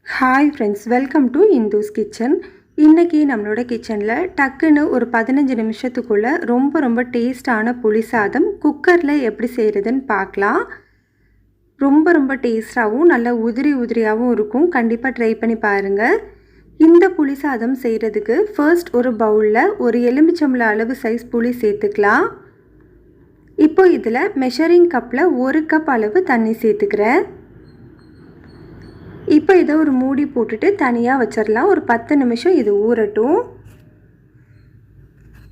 Hi friends, welcome to Indu's kitchen. இன்றைக்கி நம்மளோட கிச்சனில் டக்குன்னு ஒரு 15 நிமிஷத்துக்குள்ளே ரொம்ப டேஸ்டான புளி சாதம் குக்கரில் எப்படி செய்கிறதுன்னு பார்க்கலாம். ரொம்ப டேஸ்ட்டாகவும் நல்லா உதிரியாகவும் இருக்கும். கண்டிப்பாக ட்ரை பண்ணி பாருங்கள். இந்த புளி சாதம் செய்கிறதுக்கு ஃபர்ஸ்ட் ஒரு பவுலில் ஒரு எலுமிச்சம்பழ அளவு சைஸ் புளி சேர்த்துக்கலாம். இப்போ இதில் மெஷரிங் கப்பில் 1 கப் அளவு தண்ணி சேர்த்துக்கிறேன். இப்போ இதை ஒரு மூடி போட்டுட்டு தனியாக வச்சிடலாம். ஒரு 10 நிமிஷம் இது ஊறட்டும்.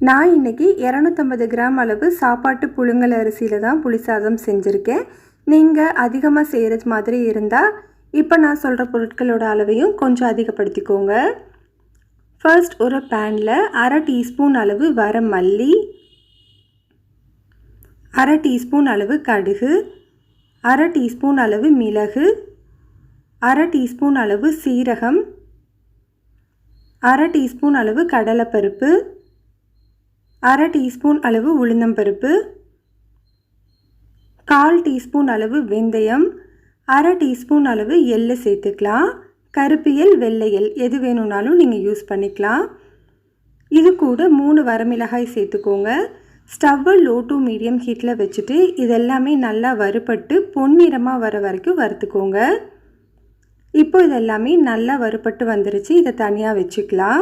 நான் இன்றைக்கி 250 கிராம் அளவு சாப்பாட்டு புழுங்கல் அரிசியில் தான் புளி சாதம் செஞ்சுருக்கேன். நீங்கள் அதிகமாக செய்கிறது மாதிரி இருந்தால் இப்போ நான் சொல்கிற பொருட்களோட அளவையும் கொஞ்சம் அதிகப்படுத்திக்கோங்க. ஃபர்ஸ்ட் ஒரு பேனில் 1/2 டீஸ்பூன் அளவு வர மல்லி, 1/2 டீஸ்பூன் அளவு கடுகு, 1/2 டீஸ்பூன் அளவு மிளகு, 1/2 டீஸ்பூன் அளவு சீரகம், 1/2 டீஸ்பூன் அளவு கடலைப்பருப்பு, 1/2 டீஸ்பூன் அளவு உளுந்தம்பருப்பு, 1/4 டீஸ்பூன் அளவு வெந்தயம், 1/2 டீஸ்பூன் அளவு எள்ளு சேர்த்துக்கலாம். கருப்பு எள், வெள்ளை எள் எது வேணும்னாலும் நீங்கள் யூஸ் பண்ணிக்கலாம். இது கூட 3 வரமிளகாய் சேர்த்துக்கோங்க. ஸ்டவ்வை லோ டு மீடியம் ஹீட்டில் வச்சுட்டு இதெல்லாமே நல்லா வறுபட்டு பொன்னிறமாக வர வரைக்கும் வறுத்துக்கோங்க. இப்போ இதெல்லாமே நல்லா வறுபட்டு வந்துருச்சு. இதை தனியாக வச்சுக்கலாம்.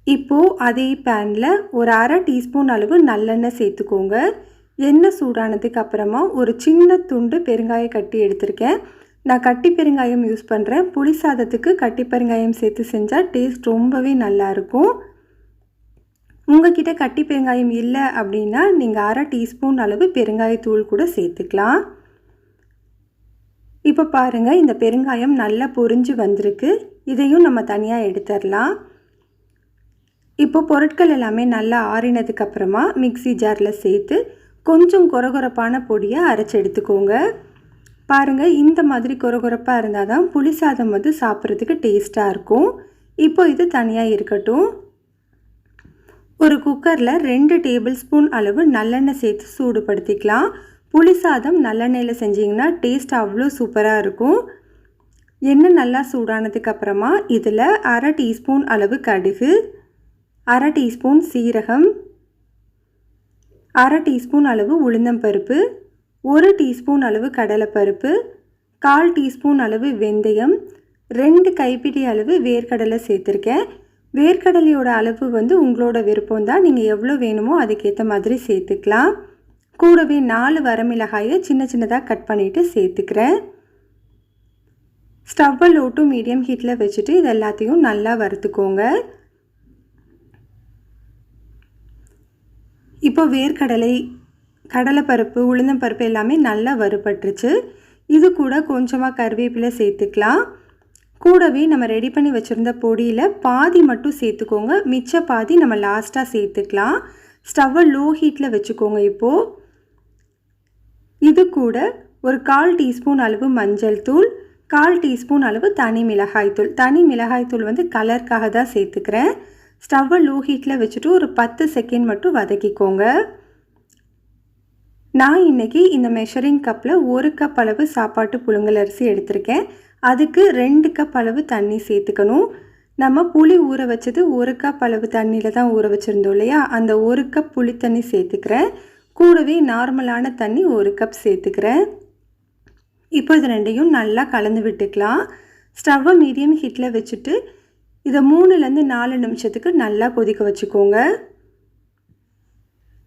இப்போது அதே பேனில் ஒரு 1/2 டீஸ்பூன் அளவு நல்லெண்ணெய் சேர்த்துக்கோங்க. எண்ணெய் சூடானதுக்கு அப்புறமா ஒரு சின்ன துண்டு பெருங்காயம் கட்டி எடுத்திருக்கேன். நான் கட்டி பெருங்காயம் யூஸ் பண்ணுறேன். புளி சாதத்துக்கு கட்டி பெருங்காயம் சேர்த்து செஞ்சால் டேஸ்ட் ரொம்பவே நல்லாயிருக்கும். உங்கள்கிட்ட கட்டி பெருங்காயம் இல்லை அப்படின்னா நீங்கள் 1/2 டீஸ்பூன் அளவு பெருங்காயத்தூள் கூட சேர்த்துக்கலாம். இப்போ பாருங்கள், இந்த பெருங்காயம் நல்லா பொரிஞ்சு வந்திருக்கு. இதையும் நம்ம தனியாக எடுத்துடலாம். இப்போ பொருட்கள் எல்லாமே நல்லா ஆறினதுக்கப்புறமா மிக்ஸி ஜாரில் சேர்த்து கொஞ்சம் கொரகொரப்பான பொடியை அரைச்சி எடுத்துக்கோங்க. பாருங்கள், இந்த மாதிரி கொரகொரப்பாக இருந்தால் தான் புளி சாதம் வந்து சாப்பிட்றதுக்கு டேஸ்ட்டாக இருக்கும். இப்போ இது தனியாக இருக்கட்டும். ஒரு குக்கரில் 2 டேபிள் ஸ்பூன் அளவு நல்லெண்ணெய் சேர்த்து சூடுபடுத்திக்கலாம். புளி சாதம் நல்லெண்ணெயில் செஞ்சிங்கன்னா டேஸ்ட் அவ்வளோ சூப்பராக இருக்கும். எண்ணெய் நல்லா சூடானதுக்கப்புறமா இதில் 1/2 டீஸ்பூன் அளவு கடுகு, 1/2 டீஸ்பூன் சீரகம், 1/2 டீஸ்பூன் அளவு உளுந்தம்பருப்பு, 1 டீஸ்பூன் அளவு கடலைப்பருப்பு, 1/4 டீஸ்பூன் அளவு வெந்தயம், 2 கைப்பிடி அளவு வேர்க்கடலை சேர்த்துருக்கேன். வேர்க்கடலையோட அளவு வந்து உங்களோட விருப்பம் தான். நீங்கள் எவ்வளோ வேணுமோ அதுக்கேற்ற மாதிரி சேர்த்துக்கலாம். கூடவே 4 வரமிளகாயை சின்னதாக கட் பண்ணிவிட்டு சேர்த்துக்கிறேன். ஸ்டவ்வை லோ டு மீடியம் ஹீட்டில் வச்சுட்டு இது எல்லாத்தையும் நல்லா வறுத்துக்கோங்க. இப்போ வேர்க்கடலை, கடலைப்பருப்பு, உளுந்தம்பருப்பு எல்லாமே நல்லா வறுபட்டுருச்சு. இது கூட கொஞ்சமாக கருவேப்பிலை சேர்த்துக்கலாம். கூடவே நம்ம ரெடி பண்ணி வச்சுருந்த பொடியில் பாதி மட்டும் சேர்த்துக்கோங்க. மிச்ச பாதி நம்ம லாஸ்ட்டாக சேர்த்துக்கலாம். ஸ்டவ்வை லோ ஹீட்டில் வச்சுக்கோங்க. இப்போது இது கூட ஒரு 1/4 டீஸ்பூன் அளவு மஞ்சள் தூள், 1/4 டீஸ்பூன் அளவு தனி மிளகாய்த்தூள். தனி மிளகாய்த்தூள் வந்து கலருக்காக தான் சேர்த்துக்கிறேன். ஸ்டவ்வை லோ ஹீட்டில் வச்சுட்டு ஒரு 10 செகண்ட் மட்டும் வதக்கிக்கோங்க. நான் இன்றைக்கி இந்த மெஷரிங் கப்பில் 1 கப் அளவு சாப்பாட்டு புழுங்கல் அரிசி எடுத்திருக்கேன். அதுக்கு 2 கப் அளவு தண்ணி சேர்த்துக்கணும். நம்ம புளி ஊற வச்சது 1 கப் அளவு தண்ணியில் தான் ஊற வச்சுருந்தோம் இல்லையா, அந்த 1 கப் புளி தண்ணி சேர்த்துக்கிறேன். கூடவே நார்மலான தண்ணி 1 கப் சேர்த்துக்கிறேன். இப்போ இது ரெண்டையும் நல்லா கலந்து விட்டுக்கலாம். ஸ்டவ்வை மீடியம் ஹீட்டில் வச்சுட்டு இதை 3லேருந்து 4 நிமிஷத்துக்கு நல்லா கொதிக்க வச்சுக்கோங்க.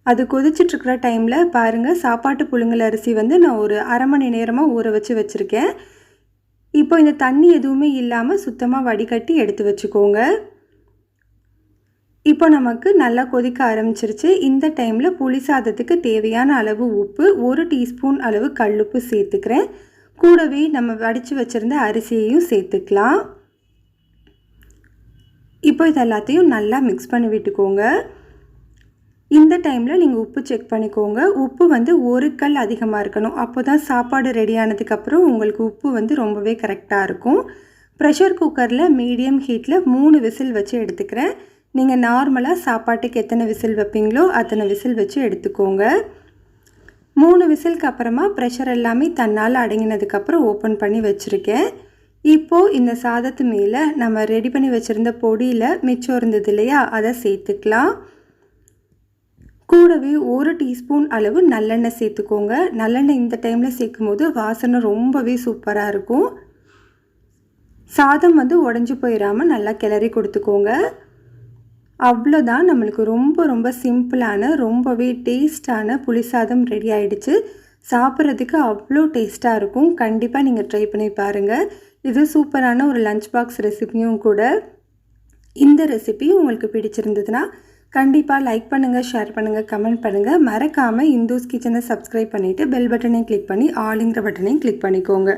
அது கொதிச்சிட்ருக்கிற டைமில் பாருங்கள், சாப்பாட்டு புழுங்கல் அரிசி வந்து நான் ஒரு அரை மணி நேரமாக ஊற வச்சுருக்கேன். இப்போ இந்த தண்ணி எதுவுமே இல்லாமல் சுத்தமாக வடிகட்டி எடுத்து வச்சுக்கோங்க. இப்போ நமக்கு நல்லா கொதிக்க ஆரம்பிச்சிருச்சு. இந்த டைமில் புளி சாதத்துக்கு தேவையான அளவு உப்பு, 1 டீஸ்பூன் அளவு கல்லுப்பு சேர்த்துக்கிறேன். கூடவே நம்ம வடித்து வச்சுருந்த அரிசியையும் சேர்த்துக்கலாம். இப்போ இது எல்லாத்தையும் நல்லா மிக்ஸ் பண்ணி விட்டுக்கோங்க. இந்த டைமில் நீங்கள் உப்பு செக் பண்ணிக்கோங்க. உப்பு வந்து 1 கல் அதிகமாக இருக்கணும். அப்போ தான் சாப்பாடு ரெடி ஆனதுக்கப்புறம் உங்களுக்கு உப்பு வந்து ரொம்பவே கரெக்டாக இருக்கும். ப்ரெஷர் குக்கரில் மீடியம் ஹீட்டில் 3 விசில் வச்சு எடுத்துக்கிறேன். நீங்கள் நார்மலாக சாப்பாட்டுக்கு எத்தனை விசில் வைப்பீங்களோ அத்தனை விசில் வச்சு எடுத்துக்கோங்க. 3 விசிலுக்கு அப்புறமா ப்ரெஷர் எல்லாமே தன்னால் அடங்கினதுக்கப்புறம் ஓப்பன் பண்ணி வச்சுருக்கேன். இப்போது இந்த சாதத்து மேலே நம்ம ரெடி பண்ணி வச்சுருந்த பொடியில் மிச்சம் இருந்தது இல்லையா, அதை சேர்த்துக்கலாம். கூடவே 1 டீஸ்பூன் அளவு நல்லெண்ணெய் சேர்த்துக்கோங்க. நல்லெண்ணெய் இந்த டைமில் சேர்க்கும் போது வாசனை ரொம்பவே சூப்பராக இருக்கும். சாதம் உடஞ்சி போயிடாமல் நல்லா கிளறி கொடுத்துக்கோங்க. அவ்வளோதான், நம்மளுக்கு ரொம்ப ரொம்ப சிம்பிளான ரொம்பவே டேஸ்டான புளி சாதம் ரெடி ஆகிடுச்சு. சாப்பிட்றதுக்கு அவ்வளோ டேஸ்ட்டாக இருக்கும். கண்டிப்பாக நீங்கள் ட்ரை பண்ணி பாருங்கள். இது சூப்பரான ஒரு லஞ்ச் பாக்ஸ் ரெசிபியும் கூட. இந்த ரெசிபி உங்களுக்கு பிடிச்சிருந்ததுன்னா கண்டிப்பாக லைக் பண்ணுங்கள், ஷேர் பண்ணுங்கள், கமெண்ட் பண்ணுங்கள். மறக்காமல் இந்துஸ் கிச்சனை சப்ஸ்கிரைப் பண்ணிவிட்டு பெல் பட்டனையும் கிளிக் பண்ணி ஆளுங்கிற பட்டனையும் கிளிக் பண்ணிக்கோங்க.